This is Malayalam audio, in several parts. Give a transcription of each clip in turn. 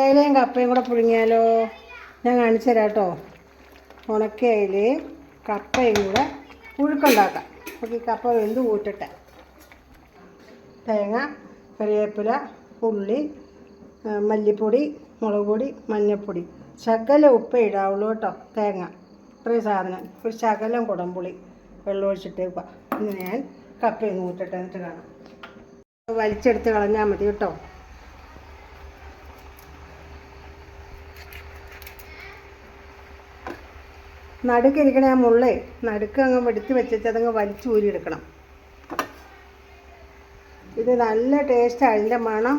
ഏലയും കപ്പയും കൂടെ പുഴുങ്ങിയാലോ? ഞാൻ കാണിച്ചു തരാം കേട്ടോ. ഉണക്കയിലയും കപ്പയും കൂടെ പുഴുക്കുണ്ടാക്കാം. നമുക്ക് ഈ കപ്പ വെന്ത് കൂട്ടിട്ട് തേങ്ങ, കറിവേപ്പില, ഉള്ളി, മല്ലിപ്പൊടി, മുളക് പൊടി, മഞ്ഞൾപ്പൊടി, ശകലം ഉപ്പേ ഇടാവുള്ളൂ കേട്ടോ. തേങ്ങ, ഇത്രയും സാധനം, ഒരു ശകലം കുടംപുളി വെള്ളം ഒഴിച്ചിട്ടേക്കുക. ഇന്ന് ഞാൻ കപ്പയൊന്ന് കൂട്ടിട്ട് എന്നിട്ട് കാണാം. വലിച്ചെടുത്ത് കളഞ്ഞാൽ മതി കേട്ടോ. നടുക്കിരിക്കണ ആ മുള്ളേ നടുക്ക് അങ്ങ് എടുത്ത് വെച്ചിട്ട് അതങ്ങ് വലിച്ചു ഊരിയെടുക്കണം. ഇത് നല്ല ടേസ്റ്റാണ്. അതിൻ്റെ മണം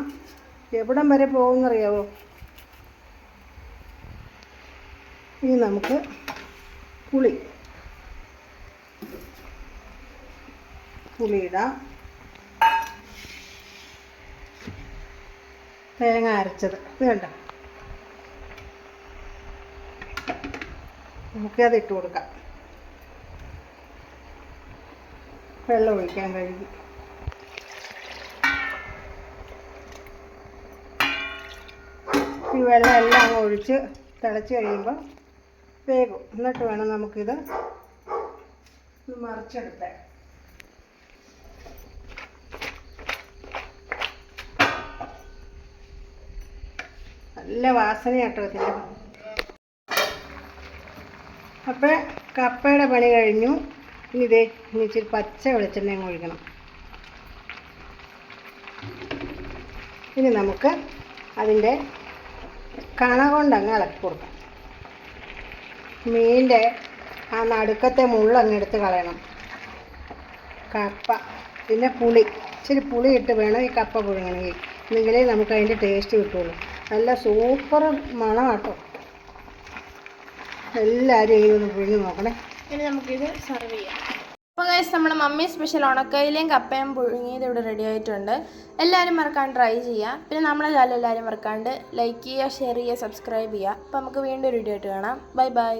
എവിടം വരെ പോകുമെന്നറിയാവോ? ഇനി നമുക്ക് പുളി ഇടാം. തേങ്ങ അരച്ചത് ഇത് കണ്ടോ, നമുക്കത് ഇട്ട് കൊടുക്കാം. വെള്ളം ഒഴിക്കാൻ കഴുകി. ഈ വെള്ളം എല്ലാം ഒഴിച്ച് തിളച്ച് കഴിയുമ്പോൾ വേഗം. എന്നിട്ട് വേണം നമുക്കിത് മറിച്ചെടുക്കാൻ. നല്ല വാസനയാട്ടോ ഇതിന്. അപ്പോൾ കപ്പയുടെ പണി കഴിഞ്ഞു. ഇനി ഇച്ചിരി പച്ച വെളിച്ചെണ്ണ ഒഴിക്കണം. ഇനി നമുക്ക് അതിൻ്റെ കണ കൊണ്ടങ്ങ് ഇളക്കി കൊടുക്കാം. മീനിൻ്റെ ആ നടുക്കത്തെ മുള്ളങ്ങ് എടുത്ത് കളയണം. കപ്പ പിന്നെ ഇച്ചിരി പുളി ഇട്ട് വേണം ഈ കപ്പ പുഴുങ്ങണമെങ്കിൽ. എന്നെങ്കിലേ നമുക്ക് അതിൻ്റെ ടേസ്റ്റ് കിട്ടുള്ളൂ. നല്ല സൂപ്പർ മണമാട്ടോ. എല്ലാവരും ഇങ്ങനെ ഒന്ന് പുഴുങ്ങി നോക്കണേ. ഇനി നമുക്കിത് സെർവ് ചെയ്യാം. അപ്പോൾ ഗൈസ്, നമ്മുടെ മമ്മി സ്പെഷ്യൽ ഉണക്കയിലേയും കപ്പയും പുഴുങ്ങിയത് ഇവിടെ റെഡി ആയിട്ടുണ്ട്. എല്ലാവരും മറക്കാണ്ട് ട്രൈ ചെയ്യുക. പിന്നെ നമ്മുടെ ചാനൽ എല്ലാവരും മറക്കാണ്ട് ലൈക്ക് ചെയ്യുക, ഷെയർ ചെയ്യുക, സബ്സ്ക്രൈബ് ചെയ്യുക. അപ്പോൾ നമുക്ക് വീണ്ടും ഒരു വീഡിയോ ആയിട്ട് കാണാം. Bye bye.